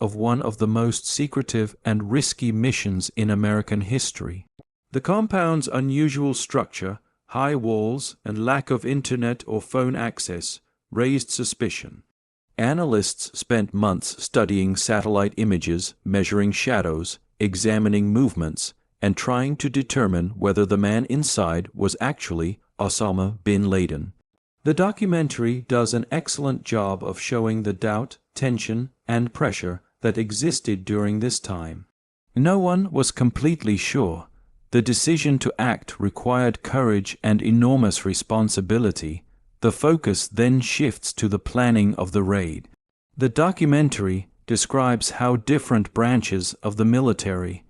of one of the most secretive and risky missions in American history. The compound's unusual structure, high walls, and lack of internet or phone access raised suspicion. Analysts spent months studying satellite images, measuring shadows, examining movements, and trying to determine whether the man inside was actually Osama bin Laden. The documentary does an excellent job of showing the doubt, tension, and pressure that existed during this time. No one was completely sure. The decision to act required courage and enormous responsibility. The focus then shifts to the planning of the raid. The documentary describes how different branches of the military,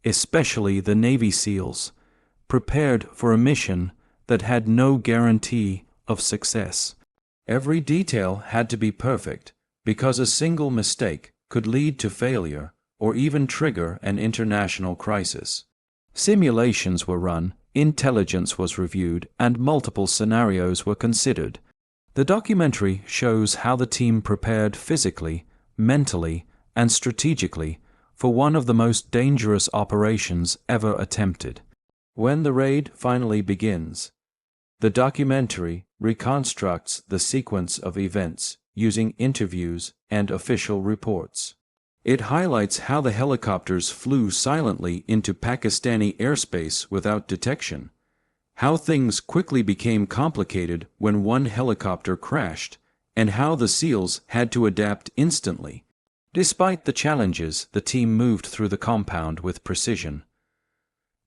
especially the Navy SEALs, prepared for a mission that had no guarantee of success. Every detail had to be perfect because a single mistake could lead to failure or even trigger an international crisis. Simulations were run, intelligence was reviewed, and multiple scenarios were considered. The documentary shows how the team prepared physically, mentally, and strategically for one of the most dangerous operations ever attempted. When the raid finally begins, the documentary reconstructs the sequence of events using interviews and official reports. It highlights how the helicopters flew silently into Pakistani airspace without detection, how things quickly became complicated when one helicopter crashed, and how the SEALs had to adapt instantly. Despite the challenges, the team moved through the compound with precision.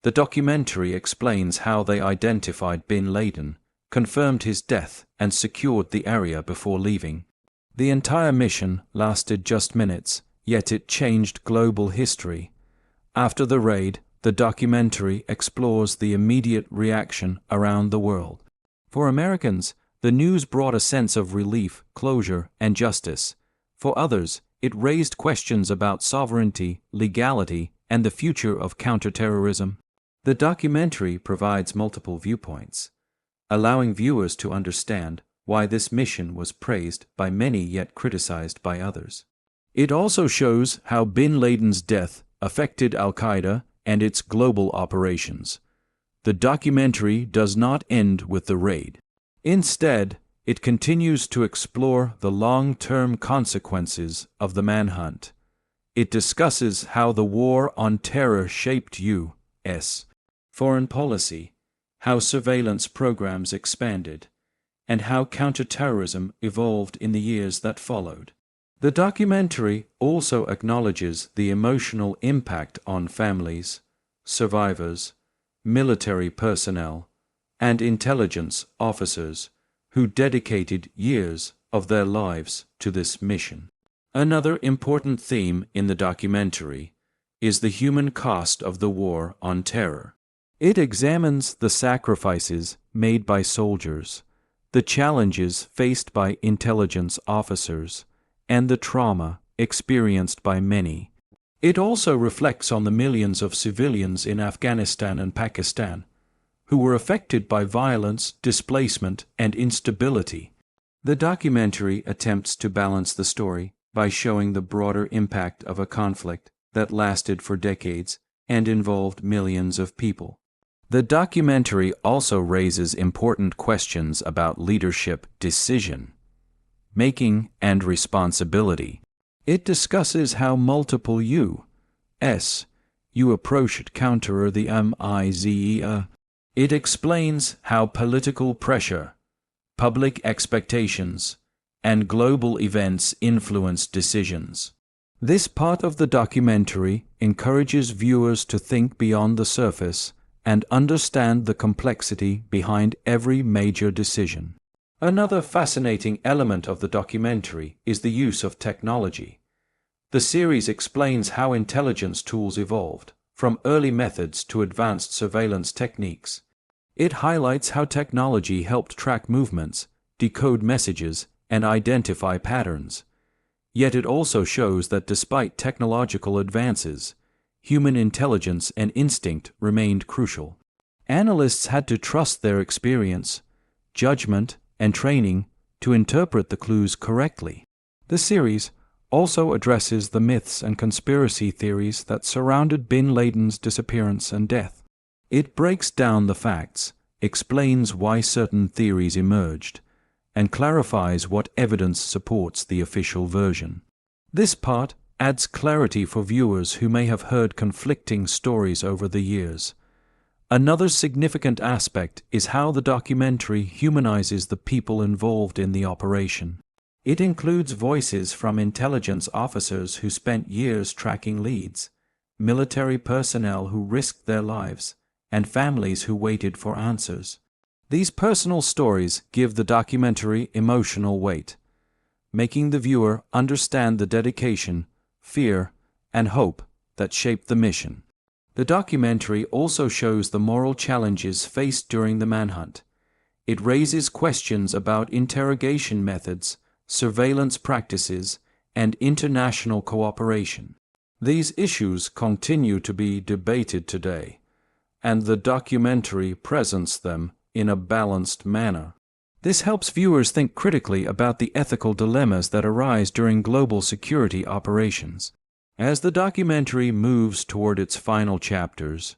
The documentary explains how they identified bin Laden, confirmed his death, and secured the area before leaving. The entire mission lasted just minutes, yet it changed global history. After the raid, the documentary explores the immediate reaction around the world. For Americans, the news brought a sense of relief, closure, and justice. For others, it raised questions about sovereignty, legality, and the future of counterterrorism. The documentary provides multiple viewpoints, allowing viewers to understand why this mission was praised by many yet criticized by others. It also shows how bin Laden's death affected Al-Qaeda and its global operations. The documentary does not end with the raid. Instead, it continues to explore the long-term consequences of the manhunt. It discusses how the war on terror shaped U.S. foreign policy, how surveillance programs expanded, and how counterterrorism evolved in the years that followed. The documentary also acknowledges the emotional impact on families, survivors, military personnel, and intelligence officers who dedicated years of their lives to this mission. Another important theme in the documentary is the human cost of the war on terror. It examines the sacrifices made by soldiers, the challenges faced by intelligence officers, and the trauma experienced by many. It also reflects on the millions of civilians in Afghanistan and Pakistan who were affected by violence, displacement, and instability. The documentary attempts to balance the story by showing the broader impact of a conflict that lasted for decades and involved millions of people. The documentary also raises important questions about leadership, decision-making, and responsibility. It discusses how multiple U.S. approached counter the MIZE. It explains how political pressure, public expectations, and global events influence decisions. This part of the documentary encourages viewers to think beyond the surface and understand the complexity behind every major decision. Another fascinating element of the documentary is the use of technology. The series explains how intelligence tools evolved, from early methods to advanced surveillance techniques. It highlights how technology helped track movements, decode messages, and identify patterns. Yet it also shows that despite technological advances, human intelligence and instinct remained crucial. Analysts had to trust their experience, judgment, and training to interpret the clues correctly. The series also addresses the myths and conspiracy theories that surrounded bin Laden's disappearance and death. It breaks down the facts, explains why certain theories emerged, and clarifies what evidence supports the official version. This part adds clarity for viewers who may have heard conflicting stories over the years. Another significant aspect is how the documentary humanizes the people involved in the operation. It includes voices from intelligence officers who spent years tracking leads, military personnel who risked their lives, and families who waited for answers. These personal stories give the documentary emotional weight, making the viewer understand the dedication, fear, and hope that shaped the mission. The documentary also shows the moral challenges faced during the manhunt. It raises questions about interrogation methods, surveillance practices, and international cooperation. These issues continue to be debated today, and the documentary presents them in a balanced manner. This helps viewers think critically about the ethical dilemmas that arise during global security operations. As the documentary moves toward its final chapters,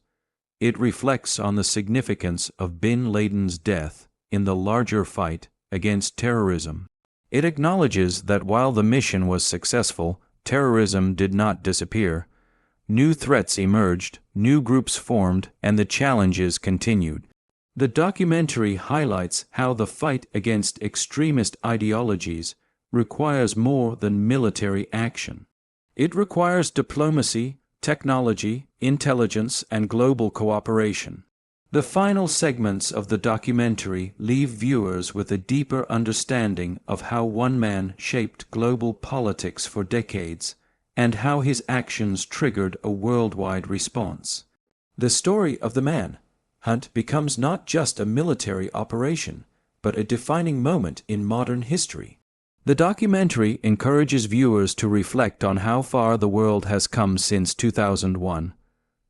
it reflects on the significance of bin Laden's death in the larger fight against terrorism. It acknowledges that while the mission was successful, terrorism did not disappear. New threats emerged, new groups formed, and the challenges continued. The documentary highlights how the fight against extremist ideologies requires more than military action. It requires diplomacy, technology, intelligence, and global cooperation. The final segments of the documentary leave viewers with a deeper understanding of how one man shaped global politics for decades and how his actions triggered a worldwide response. The story of the manhunt becomes not just a military operation, but a defining moment in modern history. The documentary encourages viewers to reflect on how far the world has come since 2001,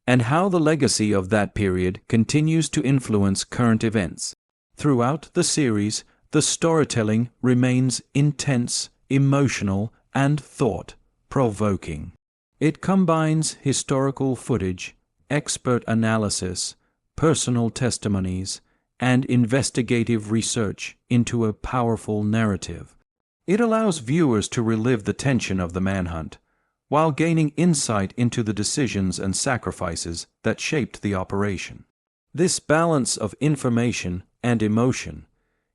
and how the legacy of that period continues to influence current events. Throughout the series, the storytelling remains intense, emotional, and thought-provoking. It combines historical footage, expert analysis, personal testimonies, and investigative research into a powerful narrative. It allows viewers to relive the tension of the manhunt, while gaining insight into the decisions and sacrifices that shaped the operation. This balance of information and emotion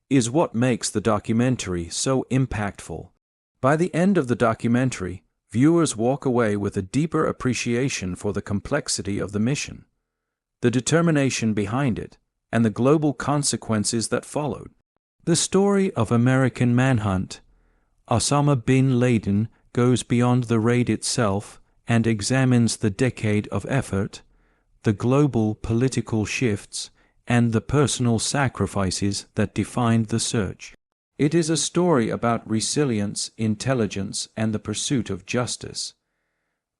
is what makes the documentary so impactful. By the end of the documentary, viewers walk away with a deeper appreciation for the complexity of the mission, the determination behind it, and the global consequences that followed. The story of American Manhunt, Osama bin Laden, goes beyond the raid itself and examines the decade of effort, the global political shifts, and the personal sacrifices that defined the search. It is a story about resilience, intelligence, and the pursuit of justice,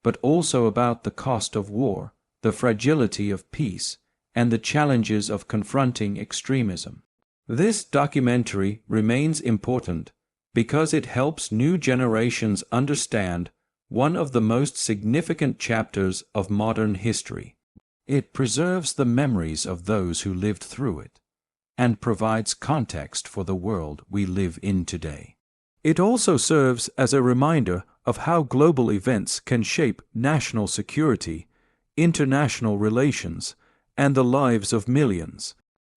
but also about the cost of war, the fragility of peace, and the challenges of confronting extremism. This documentary remains important because it helps new generations understand one of the most significant chapters of modern history. It preserves the memories of those who lived through it, and provides context for the world we live in today. It also serves as a reminder of how global events can shape national security, international relations, and the lives of millions.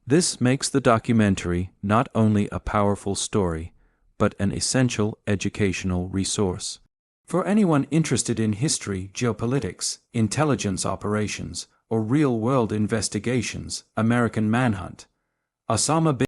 This makes the documentary not only a powerful story, but an essential educational resource. For anyone interested in history, geopolitics, intelligence operations, or real-world investigations, American Manhunt, Osama bin